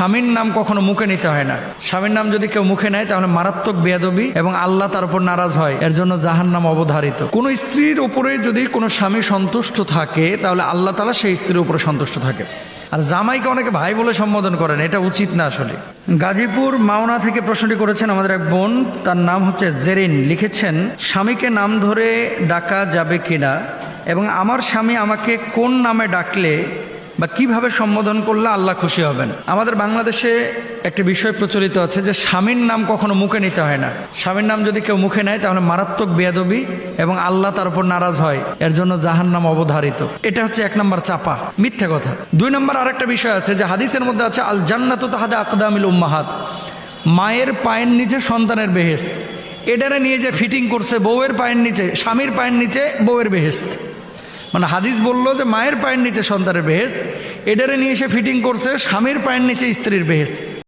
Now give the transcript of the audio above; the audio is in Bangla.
স্বামীর নাম কখনো মুখে নিতে হয় না। স্বামীর নাম যদি কেউ মুখে নেয় তাহলে মারাত্মক বেয়াদবি এবং আল্লাহ তার উপর নারাজ হয়, এর জন্য জাহান্নাম অবধারিত। কোন স্ত্রীর উপরে যদি কোনো স্বামী সন্তুষ্ট থাকে তাহলে আল্লাহ তাআলা সেই স্ত্রীর উপরে সন্তুষ্ট থাকে। আর জামাইকে অনেকে ভাই বলে সম্বোধন করেন, এটা উচিত না আসলে। গাজীপুর মাওনা থেকে প্রশ্নটি করেছেন আমাদের এক বোন, তার নাম হচ্ছে জেরিন। লিখেছেন, স্বামীকে নাম ধরে ডাকা যাবে কিনা এবং আমার স্বামী আমাকে কোন নামে ডাকলে বা কিভাবে সম্বোধন করলে আল্লাহ খুশি হবেন। আমাদের বাংলাদেশে একটি বিষয় প্রচলিত আছে যে স্বামীর নাম কখনো মুখে নিতে হয় না। স্বামীর নাম যদি কেউ মুখে নেয় তাহলে মারাত্মক বেয়াদবি এবং আল্লাহ তার উপর নারাজ হয়, এর জন্য জাহান্নাম অবধারিত। এটা হচ্ছে 1 নম্বর চাপা, মিথ্যা কথা। 2 নম্বর আরেকটা বিষয় আছে যে হাদিসের মধ্যে আছে আল জান্নাতু তাহতা আকদামিল উম্মাহাত, মায়ের পায়ের নিচে সন্তানের বেহেশত। এটারে নিয়ে যে ফিটিং করছে বউয়ের পায়ের নিচে, স্বামীর পায়ের নিচে বউয়ের বেহেশত, মানে হাদিস বলল যে মায়ের পায়ের নিচে সন্তানের বেহেশত, এটারে নিয়ে এসে ফিটিং করছে স্বামীর পায়ের নিচে স্ত্রীর বেহেশত।